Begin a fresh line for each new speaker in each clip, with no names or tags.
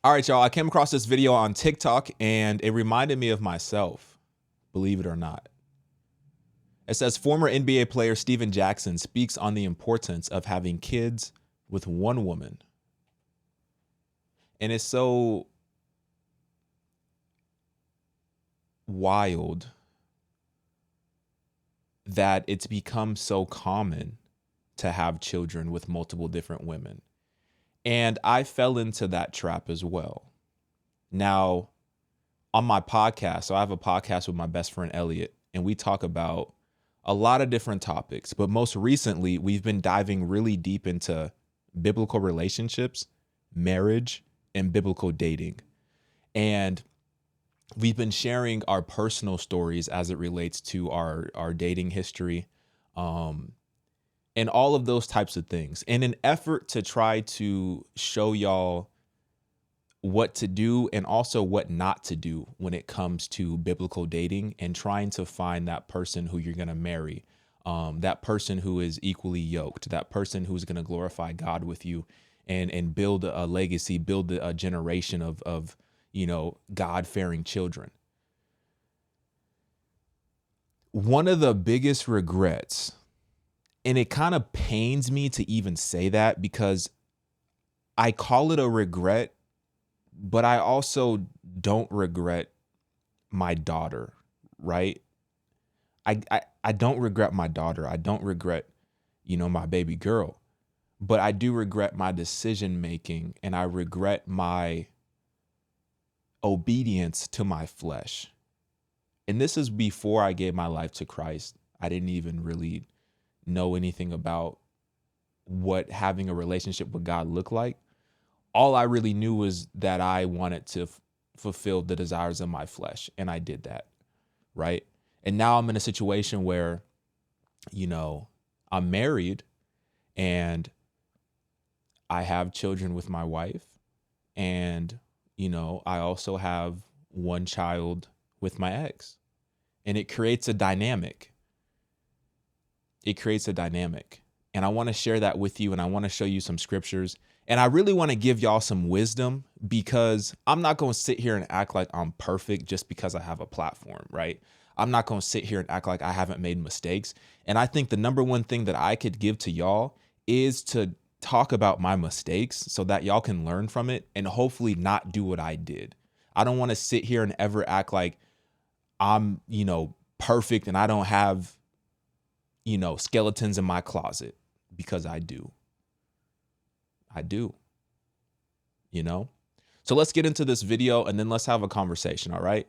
All right, y'all. I came across this video on TikTok and it reminded me of myself, believe it or not. It says former NBA player Steven Jackson speaks on the importance of having kids with one woman. And it's so wild that it's become so common to have children with multiple different women. And I fell into that trap as well. Now, on my podcast, so I have a podcast with my best friend Elliot, and we talk about a lot of different topics. But most recently, we've been diving really deep into biblical relationships, marriage, and biblical dating. And we've been sharing our personal stories as it relates to our dating history, and all of those types of things in an effort to try to show y'all what to do and also what not to do when it comes to biblical dating and trying to find that person who you're going to marry, that person who is equally yoked, that person who's going to glorify God with you and build a legacy, build a generation of God-fearing children. One of the biggest regrets, and it kind of pains me to even say that because I call it a regret, but I also don't regret my daughter, right? I don't regret my daughter. I don't regret, my baby girl, but I do regret my decision making and I regret my obedience to my flesh. And this is before I gave my life to Christ. I didn't even really know anything about what having a relationship with God looked like. All I really knew was that I wanted to fulfill the desires of my flesh, and I did that, right? And now I'm in a situation where, I'm married and I have children with my wife, and, I also have one child with my ex, and it creates a dynamic. And I want to share that with you, and I want to show you some scriptures. And I really want to give y'all some wisdom because I'm not going to sit here and act like I'm perfect just because I have a platform, right? I'm not going to sit here and act like I haven't made mistakes. And I think the number one thing that I could give to y'all is to talk about my mistakes so that y'all can learn from it and hopefully not do what I did. I don't want to sit here and ever act like I'm, perfect and I don't have, skeletons in my closet, because I do. So let's get into this video and then let's have a conversation. All right.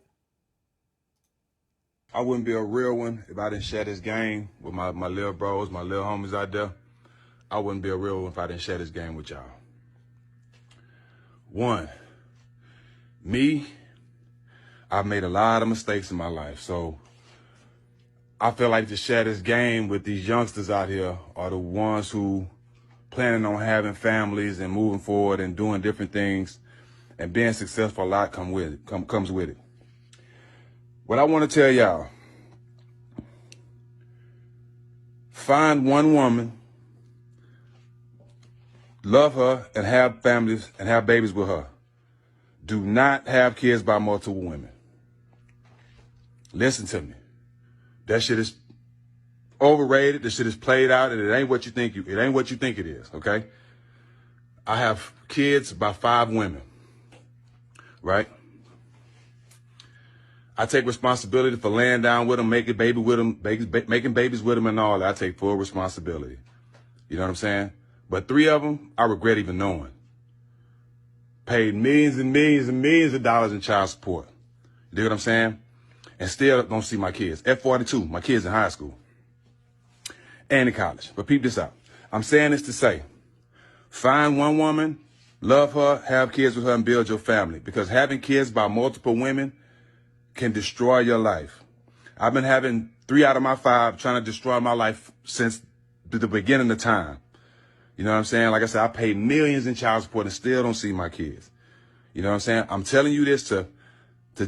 I wouldn't be a real one if I didn't share this game with my little bros, my little homies out there. I wouldn't be a real one if I didn't share this game with y'all. One, I've made a lot of mistakes in my life. So I feel like to share this game with these youngsters out here are the ones who planning on having families and moving forward and doing different things and being successful. A lot comes with it. What I want to tell y'all, find one woman, love her, and have families and have babies with her. Do not have kids by multiple women. Listen to me. That shit is overrated. The shit is played out, and it ain't what you think it is, okay? I have kids by 5 women, right? I take responsibility for laying down with them, making babies with them, and all that. I take full responsibility. You know what I'm saying? But 3 of them, I regret even knowing. Paid millions and millions and millions of dollars in child support. You know what I'm saying? And still don't see my kids. At 42, my kids in high school and in college. But peep this out. I'm saying this to say, find one woman, love her, have kids with her, and build your family. Because having kids by multiple women can destroy your life. I've been having 3 out of my 5 trying to destroy my life since the beginning of time. You know what I'm saying? Like I said, I paid millions in child support and still don't see my kids. You know what I'm saying? I'm telling you this to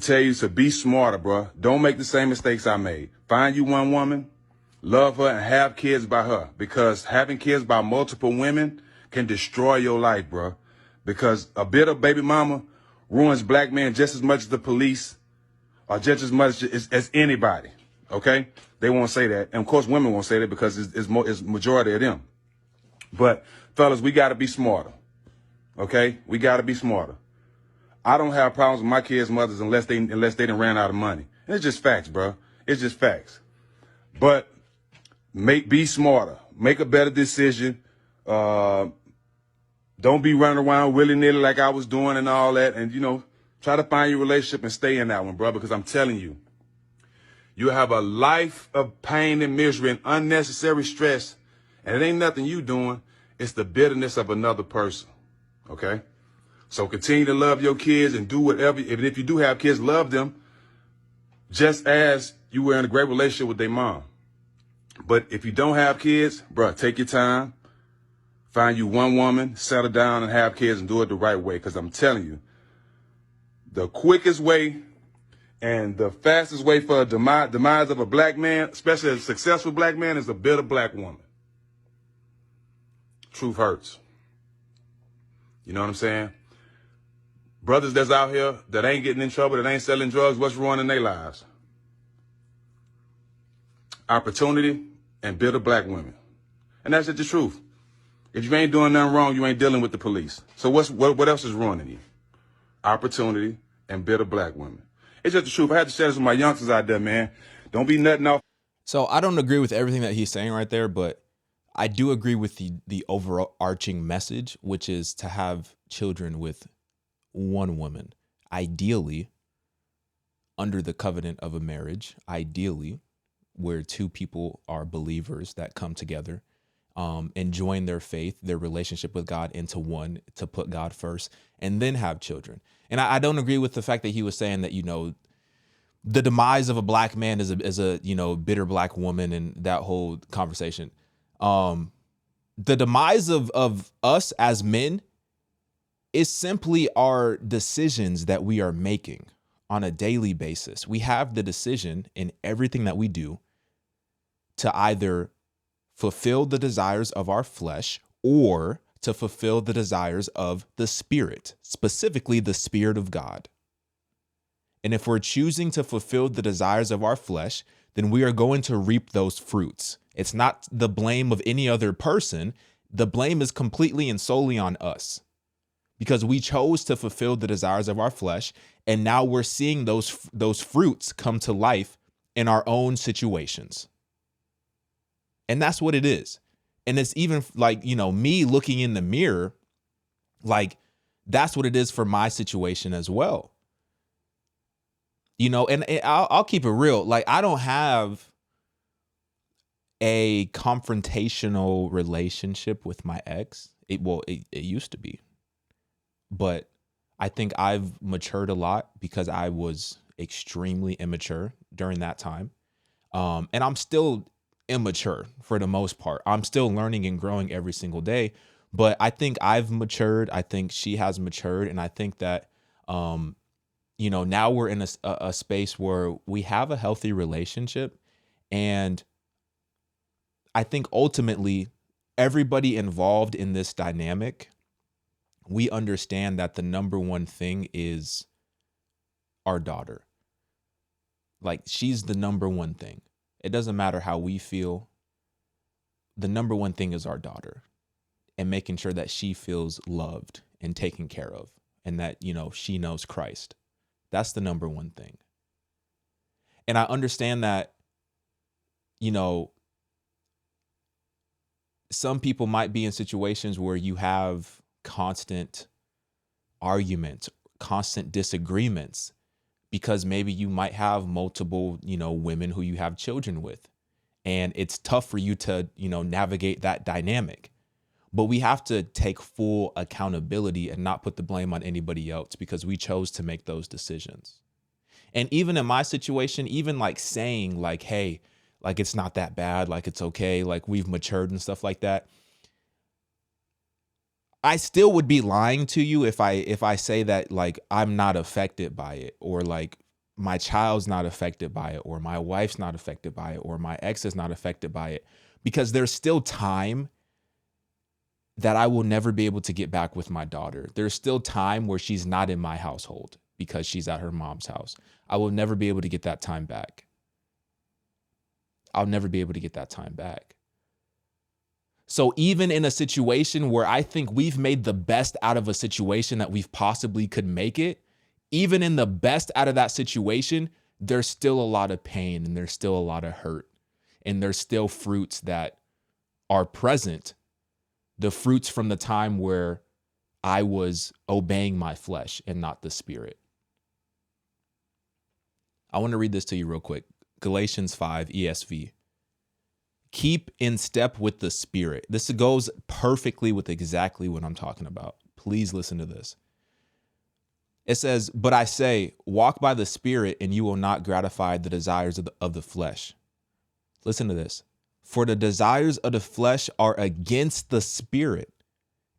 tell you to be smarter, bro. Don't make the same mistakes I made. Find you one woman, love her, and have kids by her. Because having kids by multiple women can destroy your life, bro. Because a bitter baby mama ruins black men just as much as the police or just as much as anybody. Okay? They won't say that. And of course, women won't say that because it's majority of them. But fellas, we got to be smarter. Okay? We got to be smarter. I don't have problems with my kids' mothers unless they done ran out of money. And it's just facts, bro. It's just facts. But be smarter. Make a better decision. Don't be running around willy-nilly like I was doing and all that. And, try to find your relationship and stay in that one, bro, because I'm telling you, you have a life of pain and misery and unnecessary stress. And it ain't nothing you doing. It's the bitterness of another person. Okay? So continue to love your kids and do whatever. Even if you do have kids, love them just as you were in a great relationship with their mom. But if you don't have kids, bro, take your time. Find you one woman, settle down and have kids and do it the right way. Because I'm telling you, the quickest way and the fastest way for a demise of a black man, especially a successful black man, is a bitter black woman. Truth hurts. You know what I'm saying? Brothers that's out here that ain't getting in trouble, that ain't selling drugs, what's ruining their lives? Opportunity and bitter black women. And that's just the truth. If you ain't doing nothing wrong, you ain't dealing with the police. So what else is ruining you? Opportunity and bitter black women. It's just the truth. I had to share this with my youngsters out there, man. Don't be nutting off.
So I don't agree with everything that he's saying right there, but I do agree with the overarching message, which is to have children with one woman, ideally under the covenant of a marriage, ideally where two people are believers that come together and join their faith, their relationship with God into one, to put God first, and then have children. And I don't agree with the fact that he was saying that, the demise of a black man is a bitter black woman and that whole conversation. The demise of us as men is simply our decisions that we are making on a daily basis. We have the decision in everything that we do to either fulfill the desires of our flesh or to fulfill the desires of the Spirit, specifically the Spirit of God. And if we're choosing to fulfill the desires of our flesh, then we are going to reap those fruits. It's not the blame of any other person. The blame is completely and solely on us because we chose to fulfill the desires of our flesh. And now we're seeing those fruits come to life in our own situations. And that's what it is. And it's even like, me looking in the mirror, like that's what it is for my situation as well. And I'll keep it real. Like I don't have a confrontational relationship with my ex. It used to be, but I think I've matured a lot because I was extremely immature during that time. And I'm still immature for the most part. I'm still learning and growing every single day, but I think I've matured. I think she has matured. And I think that, now we're in a space where we have a healthy relationship. And I think ultimately everybody involved in this dynamic, we understand that the number one thing is our daughter. Like she's the number one thing. It doesn't matter how we feel. The number one thing is our daughter and making sure that she feels loved and taken care of and that, she knows Christ. That's the number one thing. And I understand that, some people might be in situations where you have constant arguments, constant disagreements, because maybe you might have multiple, women who you have children with. And it's tough for you to, navigate that dynamic. But we have to take full accountability and not put the blame on anybody else because we chose to make those decisions. And even in my situation, even like saying like, hey, like it's not that bad, like it's okay, like we've matured and stuff like that. I still would be lying to you if I say that like I'm not affected by it, or like my child's not affected by it, or my wife's not affected by it, or my ex is not affected by it, because there's still time that I will never be able to get back with my daughter. There's still time where she's not in my household because she's at her mom's house. I will never be able to get that time back. I'll never be able to get that time back. So even in a situation where I think we've made the best out of a situation that we've possibly could make it, even in the best out of that situation, there's still a lot of pain and there's still a lot of hurt. And there's still fruits that are present, the fruits from the time where I was obeying my flesh and not the spirit. I want to read this to you real quick. Galatians 5 ESV. Keep in step with the spirit. This goes perfectly with exactly what I'm talking about. Please listen to this. It says, but I say, walk by the spirit and you will not gratify the desires of the flesh. Listen to this. For the desires of the flesh are against the spirit,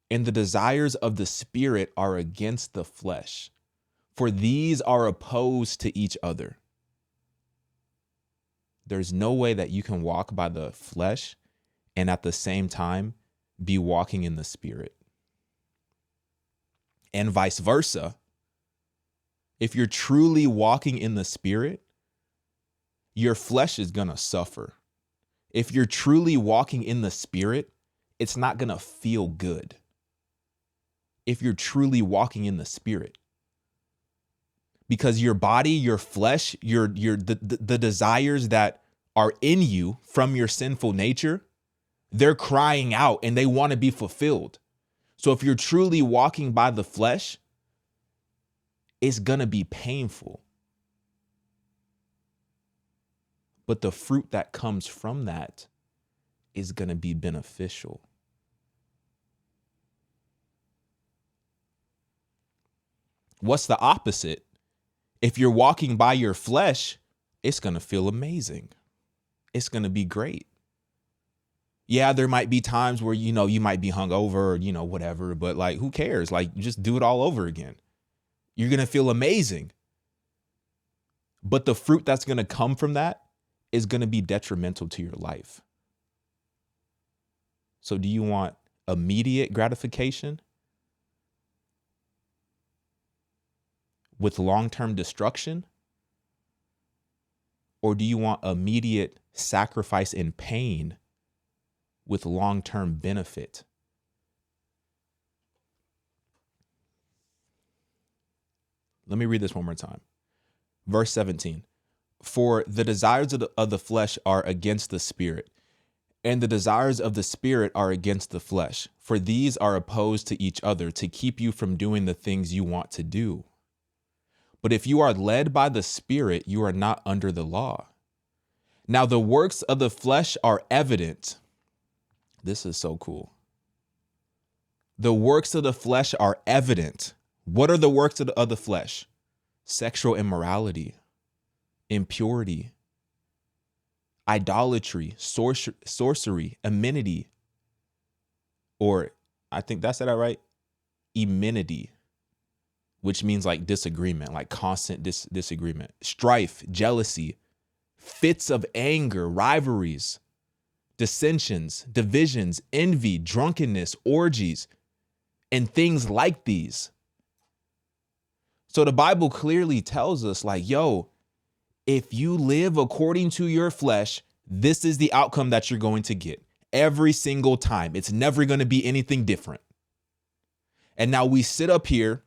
and the desires of the spirit are against the flesh. For these are opposed to each other. There's no way that you can walk by the flesh and at the same time be walking in the spirit. And vice versa. If you're truly walking in the spirit, your flesh is going to suffer. If you're truly walking in the spirit, it's not going to feel good. If you're truly walking in the spirit. Because your body, your flesh, the desires that are in you from your sinful nature, they're crying out and they want to be fulfilled. So if you're truly walking by the flesh, it's going to be painful. But the fruit that comes from that is going to be beneficial. What's the opposite? If you're walking by your flesh, it's going to feel amazing. It's going to be great. Yeah, there might be times where, you might be hungover or, whatever, but like, who cares? Like, just do it all over again. You're going to feel amazing. But the fruit that's going to come from that is going to be detrimental to your life. So do you want immediate gratification with long-term destruction? Or do you want immediate sacrifice and pain with long-term benefit? Let me read this one more time. Verse 17. For the desires of the flesh are against the spirit, and the desires of the spirit are against the flesh. For these are opposed to each other to keep you from doing the things you want to do. But if you are led by the spirit, you are not under the law. Now the works of the flesh are evident. This is so cool. The works of the flesh are evident. What are the works of the flesh? Sexual immorality, impurity, idolatry, sorcery, enmity, or I think that's it, right? Enmity, which means like disagreement, like constant disagreement, strife, jealousy, fits of anger, rivalries, dissensions, divisions, envy, drunkenness, orgies, and things like these. So the Bible clearly tells us like, yo, if you live according to your flesh, this is the outcome that you're going to get every single time. It's never going to be anything different. And now we sit up here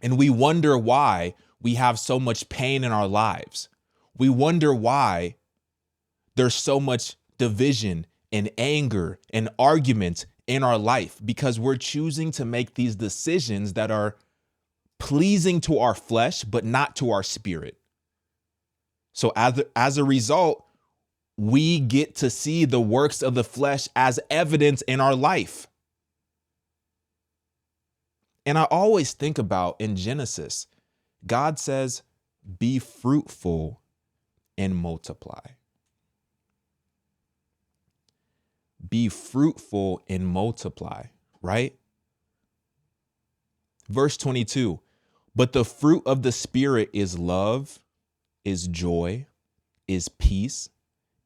and we wonder why we have so much pain in our lives. We wonder why there's so much division and anger and arguments in our life, because we're choosing to make these decisions that are pleasing to our flesh, but not to our spirit. So as a result, we get to see the works of the flesh as evidence in our life. And I always think about in Genesis, God says, be fruitful and multiply. Be fruitful and multiply, right? Verse 22, but the fruit of the Spirit is love, is joy, is peace,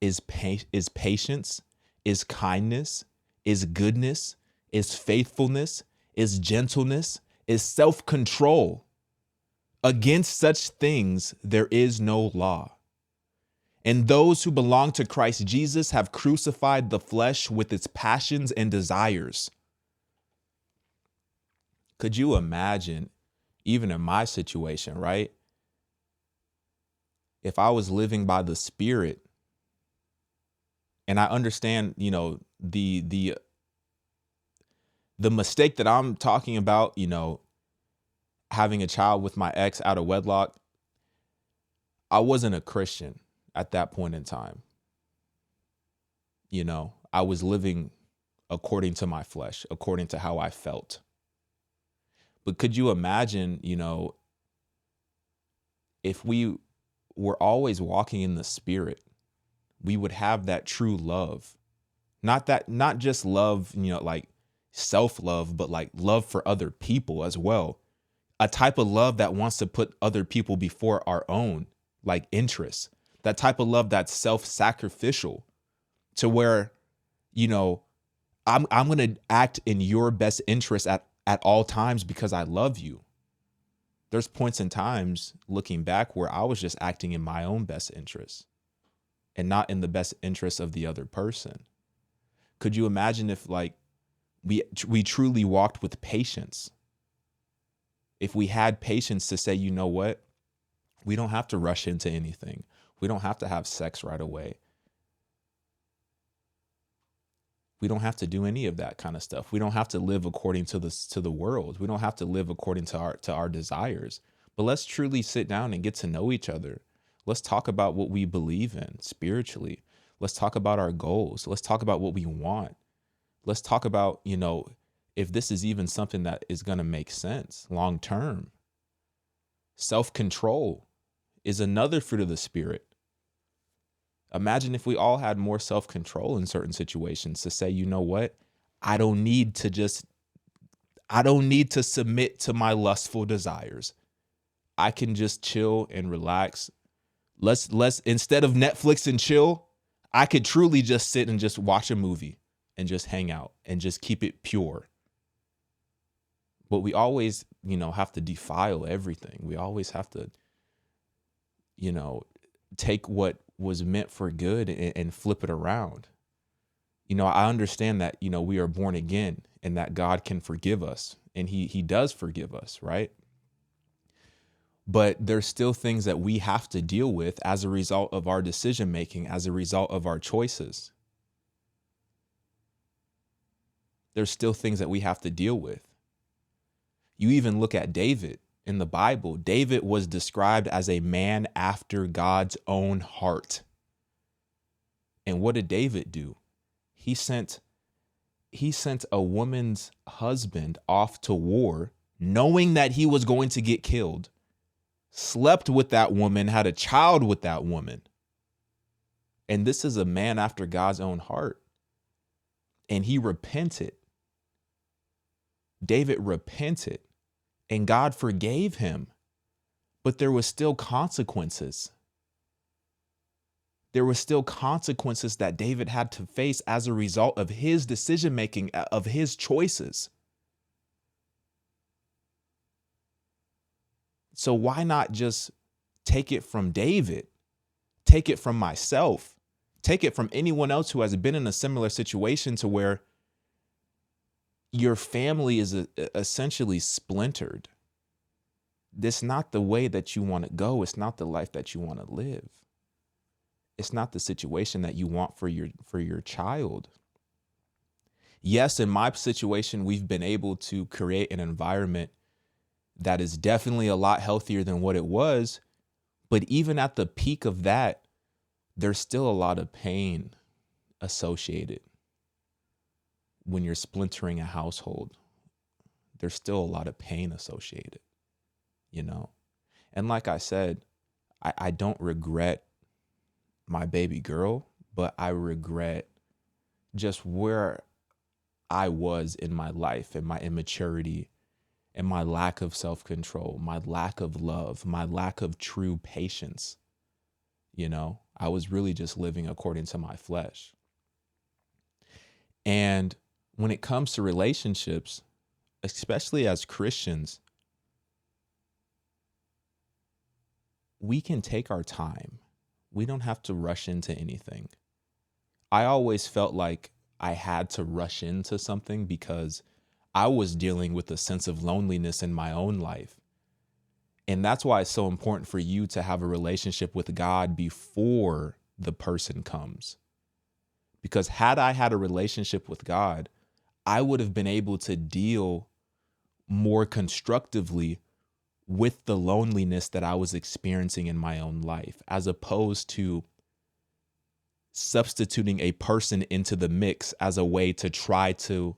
is patience, is kindness, is goodness, is faithfulness, is gentleness, is self-control. Against such things there is no law. And those who belong to Christ Jesus have crucified the flesh with its passions and desires. Could you imagine, even in my situation, right? If I was living by the Spirit, and I understand, the mistake that I'm talking about, having a child with my ex out of wedlock, I wasn't a Christian at that point in time. I was living according to my flesh, according to how I felt. But could you imagine, if we were always walking in the Spirit, we would have that true love. Not just love, like self-love, but like love for other people as well. A type of love that wants to put other people before our own, like interests. That type of love that's self-sacrificial, to where, I'm going to act in your best interest at all times because I love you. There's points in times looking back where I was just acting in my own best interest and not in the best interest of the other person. Could you imagine if like we truly walked with patience? If we had patience to say, you know what? We don't have to rush into anything. We don't have to have sex right away. We don't have to do any of that kind of stuff. We don't have to live according to the world. We don't have to live according to our desires. But let's truly sit down and get to know each other. Let's talk about what we believe in spiritually. Let's talk about our goals. Let's talk about what we want. Let's talk about, if this is even something that is going to make sense long term. Self-control is another fruit of the Spirit. Imagine if we all had more self-control in certain situations to say, you know what? I don't need to submit to my lustful desires. I can just chill and relax. Let's instead of Netflix and chill, I could truly just sit and just watch a movie and just hang out and just keep it pure. But we always, have to defile everything. We always have to, take what was meant for good and flip it around. I understand that, we are born again and that God can forgive us, and he does forgive us, right? But there's still things that we have to deal with as a result of our decision making, as a result of our choices. There's still things that we have to deal with. You even look at David in the Bible. David was described as a man after God's own heart. And what did David do? He sent a woman's husband off to war, knowing that he was going to get killed, slept with that woman, had a child with that woman. And this is a man after God's own heart. And he repented. David repented. And God forgave him, but there was still consequences. There were still consequences that David had to face as a result of his decision making, of his choices. So why not just take it from David? Take it from myself. Take it from anyone else who has been in a similar situation, to where your family is essentially splintered. This is not the way that you want to go. It's not the life that you want to live. It's not the situation that you want for your child. Yes, in my situation, we've been able to create an environment that is definitely a lot healthier than what it was. But even at the peak of that, there's still a lot of pain associated. When you're splintering a household, there's still a lot of pain associated, And like I said, I don't regret my baby girl, but I regret just where I was in my life and my immaturity and my lack of self-control, my lack of love, my lack of true patience. I was really just living according to my flesh. And when it comes to relationships, especially as Christians, we can take our time. We don't have to rush into anything. I always felt like I had to rush into something because I was dealing with a sense of loneliness in my own life. And that's why it's so important for you to have a relationship with God before the person comes. Because had I had a relationship with God, I would have been able to deal more constructively with the loneliness that I was experiencing in my own life, as opposed to substituting a person into the mix as a way to try to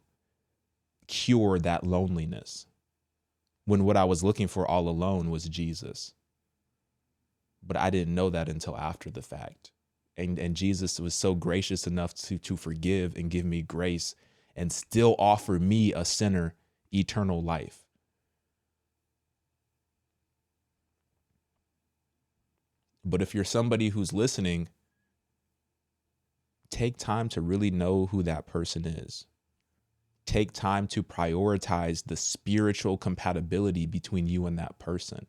cure that loneliness, when what I was looking for all alone was Jesus. But I didn't know that until after the fact. And Jesus was so gracious enough to forgive and give me grace and still offer me, a sinner, eternal life. But if you're somebody who's listening, take time to really know who that person is. Take time to prioritize the spiritual compatibility between you and that person.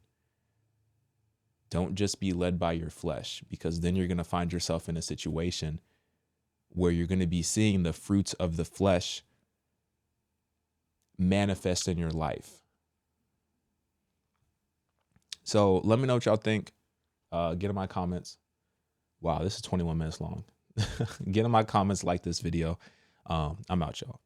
Don't just be led by your flesh, because then you're going to find yourself in a situation where you're going to be seeing the fruits of the flesh manifest in your life. So let me know what y'all think. Get in my comments. Wow, this is 21 minutes long. Get in my comments, like this video. I'm out, y'all.